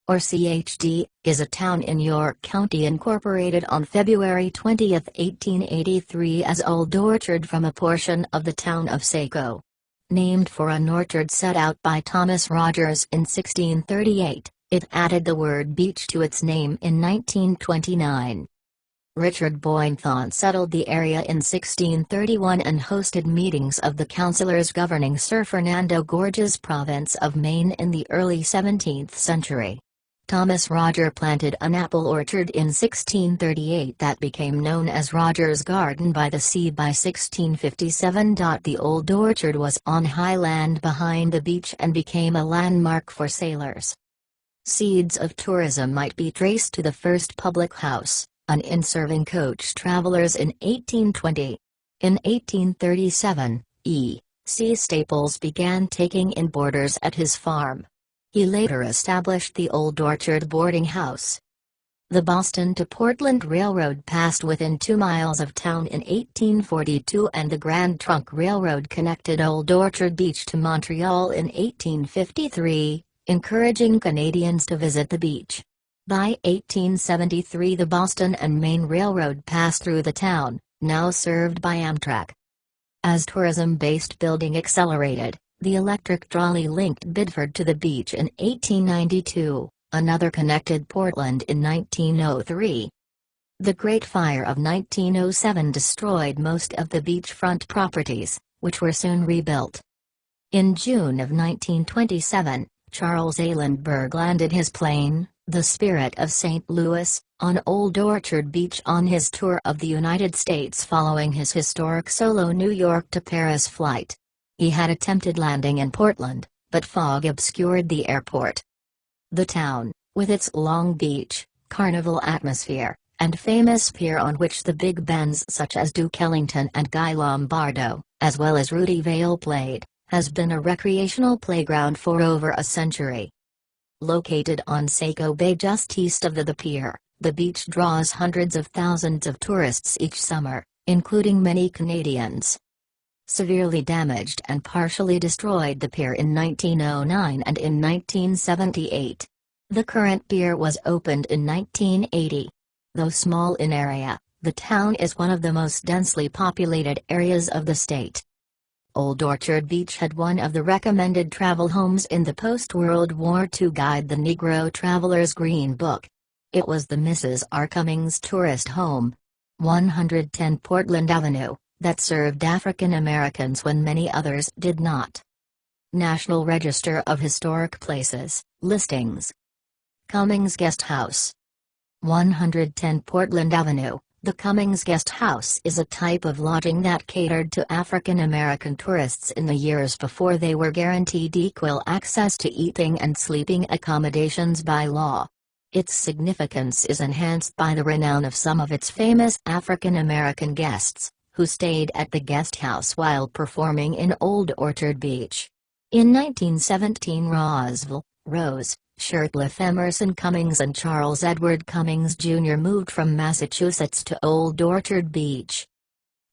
or CHD, is a town in York County incorporated on February 20, 1883 as Old Orchard from a portion of the town of Saco. Named for an orchard set out by Thomas Rogers in 1638, it added the word beach to its name in 1929. Richard Boynton settled the area in 1631 and hosted meetings of the councillors governing Sir Fernando Gorges province of Maine in the early 17th century. Thomas Roger planted an apple orchard in 1638 that became known as Roger's Garden by the Sea by 1657. The old orchard was on high land behind the beach and became a landmark for sailors. Seeds of tourism might be traced to the first public house, an inn serving coach travelers in 1820. In 1837, E.C. Staples began taking in boarders at his farm. He later established the Old Orchard boarding house. The Boston to Portland Railroad passed within 2 miles of town in 1842 and the Grand Trunk Railroad connected Old Orchard Beach to Montreal in 1853, encouraging Canadians to visit the beach. By 1873 the Boston and Maine Railroad passed through the town, now served by Amtrak. As tourism-based building accelerated, the electric trolley linked Bidford to the beach in 1892, another connected Portland in 1903. The Great Fire of 1907 destroyed most of the beachfront properties, which were soon rebuilt. In June of 1927, Charles A. Lindbergh landed his plane, the Spirit of St. Louis, on Old Orchard Beach on his tour of the United States following his historic solo New York to Paris flight. He had attempted landing in Portland, but fog obscured the airport. The town, with its long beach, carnival atmosphere, and famous pier on which the big bands such as Duke Ellington and Guy Lombardo, as well as Rudy Vale played, has been a recreational playground for over a century. Located on Saco Bay just east of the pier, the beach draws hundreds of thousands of tourists each summer, including many Canadians. Severely damaged and partially destroyed the pier in 1909 and in 1978. The current pier was opened in 1980. Though small in area, the town is one of the most densely populated areas of the state. Old Orchard Beach had one of the recommended travel homes in the post-World War II guide The Negro Traveler's Green Book. It was the Mrs. R. Cummings Tourist Home, 110 Portland Avenue, that served African Americans when many others did not. National Register of Historic Places, listings. Cummings Guest House. 110 Portland Avenue. The Cummings Guest House is a type of lodging that catered to African American tourists in the years before they were guaranteed equal access to eating and sleeping accommodations by law. Its significance is enhanced by the renown of some of its famous African American guests, who stayed at the guest house while performing in Old Orchard Beach. In 1917 Rose, Shirtliff Emerson Cummings and Charles Edward Cummings Jr. moved from Massachusetts to Old Orchard Beach.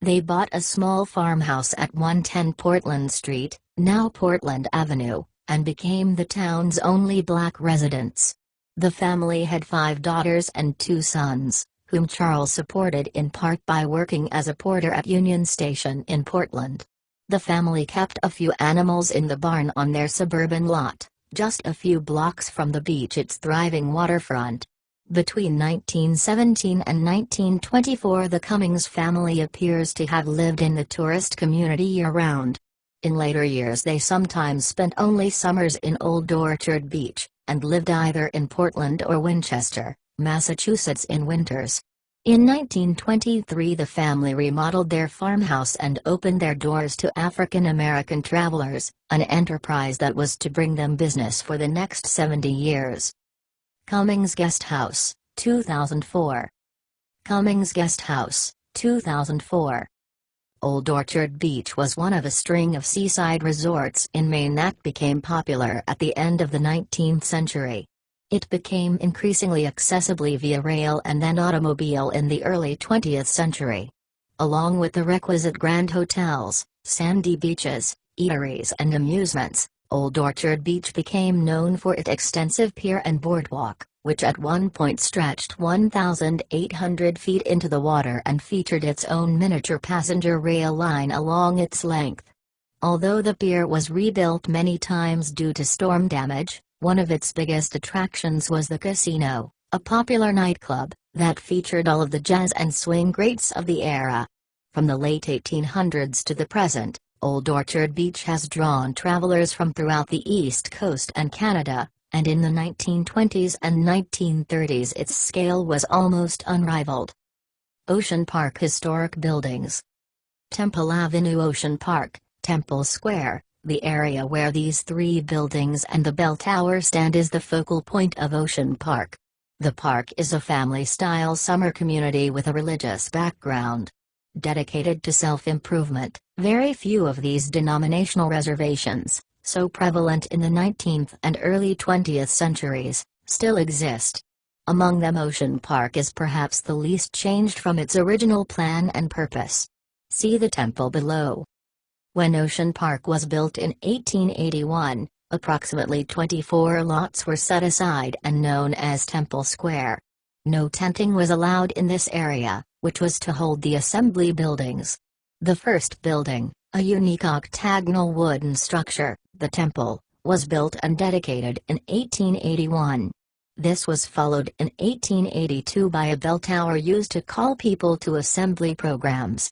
They bought a small farmhouse at 110 Portland Street, now Portland Avenue, and became the town's only black residents. The family had 5 daughters and 2 sons, whom Charles supported in part by working as a porter at Union Station in Portland. The family kept a few animals in the barn on their suburban lot, just a few blocks from the beach, its thriving waterfront. Between 1917 and 1924 the Cummings family appears to have lived in the tourist community year-round. In later years they sometimes spent only summers in Old Orchard Beach, and lived either in Portland or Winchester, Massachusetts in winters. In 1923 the family remodeled their farmhouse and opened their doors to African American travelers, an enterprise that was to bring them business for the next 70 years. Cummings Guest House, 2004. Cummings Guest House, 2004. Old Orchard Beach was one of a string of seaside resorts in Maine that became popular at the end of the 19th century. It became increasingly accessible via rail and then automobile in the early 20th century. Along with the requisite grand hotels, sandy beaches, eateries and amusements, Old Orchard Beach became known for its extensive pier and boardwalk, which at one point stretched 1,800 feet into the water and featured its own miniature passenger rail line along its length. Although the pier was rebuilt many times due to storm damage, one of its biggest attractions was the casino, a popular nightclub that featured all of the jazz and swing greats of the era. From the late 1800s to the present, Old Orchard Beach has drawn travelers from throughout the East Coast and Canada, and in the 1920s and 1930s its scale was almost unrivaled. Ocean Park Historic Buildings. Temple Avenue Ocean Park, Temple Square, the area where these three buildings and the bell tower stand is the focal point of Ocean Park. The park is a family-style summer community with a religious background. Dedicated to self-improvement, very few of these denominational reservations, so prevalent in the 19th and early 20th centuries, still exist. Among them Ocean Park is perhaps the least changed from its original plan and purpose. See the temple below. When Ocean Park was built in 1881, approximately 24 lots were set aside and known as Temple Square. No tenting was allowed in this area, which was to hold the assembly buildings. The first building, a unique octagonal wooden structure, the temple, was built and dedicated in 1881. This was followed in 1882 by a bell tower used to call people to assembly programs.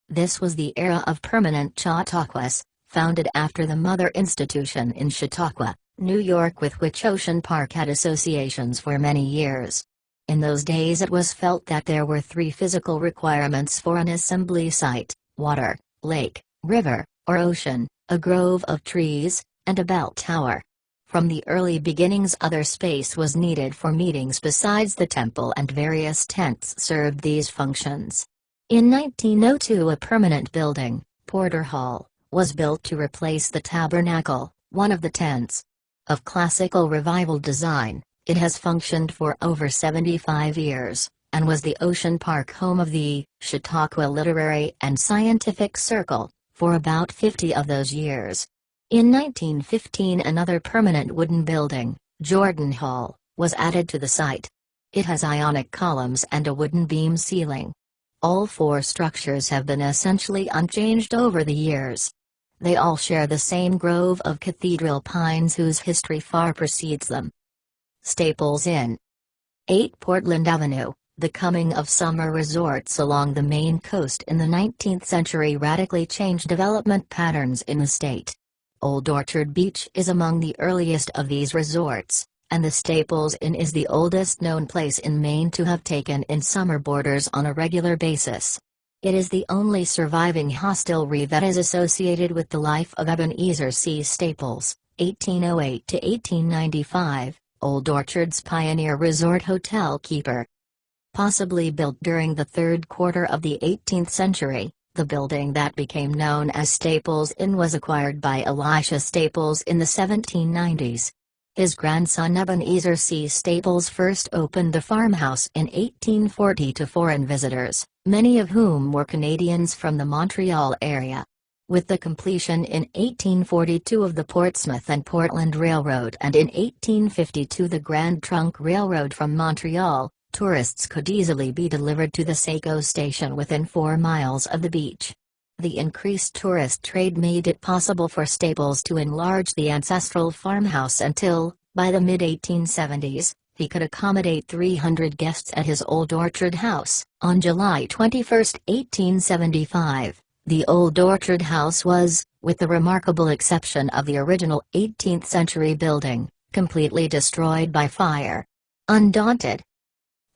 This was the era of permanent Chautauquas, founded after the mother institution in Chautauqua, New York, with which Ocean Park had associations for many years. In those days it was felt that there were three physical requirements for an assembly site: water, lake, river, or ocean, a grove of trees, and a bell tower. From the early beginnings other space was needed for meetings besides the temple, and various tents served these functions. In 1902 a permanent building, Porter Hall, was built to replace the tabernacle, one of the tents. Of classical revival design, it has functioned for over 75 years, and was the Ocean Park home of the Chautauqua Literary and Scientific Circle, for about 50 of those years. In 1915 another permanent wooden building, Jordan Hall, was added to the site. It has ionic columns and a wooden beam ceiling. All four structures have been essentially unchanged over the years. They all share the same grove of cathedral pines whose history far precedes them. Staples Inn. 8 Portland Avenue. The coming of summer resorts along the Maine coast in the 19th century radically changed development patterns in the state. Old Orchard Beach is among the earliest of these resorts, and the Staples Inn is the oldest known place in Maine to have taken in summer boarders on a regular basis. It is the only surviving hostelry that is associated with the life of Ebenezer C. Staples, 1808 to 1895, Old Orchard's pioneer resort hotel keeper. Possibly built during the third quarter of the 18th century, the building that became known as Staples Inn was acquired by Elisha Staples in the 1790s. His grandson Ebenezer C. Staples first opened the farmhouse in 1840 to foreign visitors, many of whom were Canadians from the Montreal area. With the completion in 1842 of the Portsmouth and Portland Railroad and in 1852 the Grand Trunk Railroad from Montreal, tourists could easily be delivered to the Saco station within 4 miles of the beach. The increased tourist trade made it possible for Staples to enlarge the ancestral farmhouse until, by the mid-1870s, he could accommodate 300 guests at his Old Orchard House. On July 21, 1875, the Old Orchard House was, with the remarkable exception of the original 18th-century building, completely destroyed by fire. Undaunted,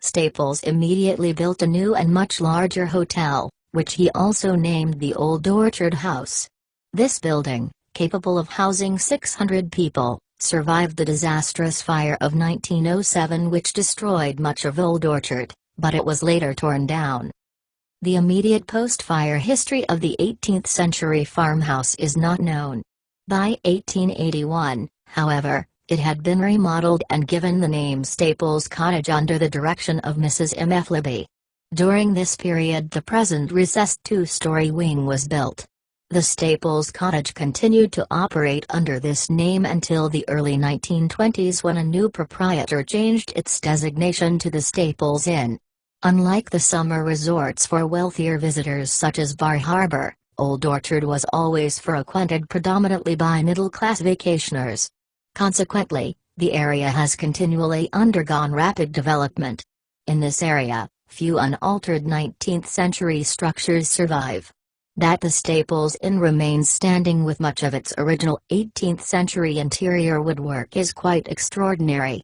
Staples immediately built a new and much larger hotel, which he also named the Old Orchard House. This building, capable of housing 600 people, survived the disastrous fire of 1907 which destroyed much of Old Orchard, but it was later torn down. The immediate post-fire history of the 18th-century farmhouse is not known. By 1881, however, it had been remodeled and given the name Staples Cottage under the direction of Mrs. M. F. Libby. During this period the present recessed 2-story wing was built. The Staples Cottage continued to operate under this name until the early 1920s when a new proprietor changed its designation to the Staples Inn. Unlike the summer resorts for wealthier visitors such as Bar Harbor, Old Orchard was always frequented predominantly by middle-class vacationers. Consequently, the area has continually undergone rapid development. In this area, few unaltered 19th-century structures survive. That the Staples Inn remains standing with much of its original 18th-century interior woodwork is quite extraordinary.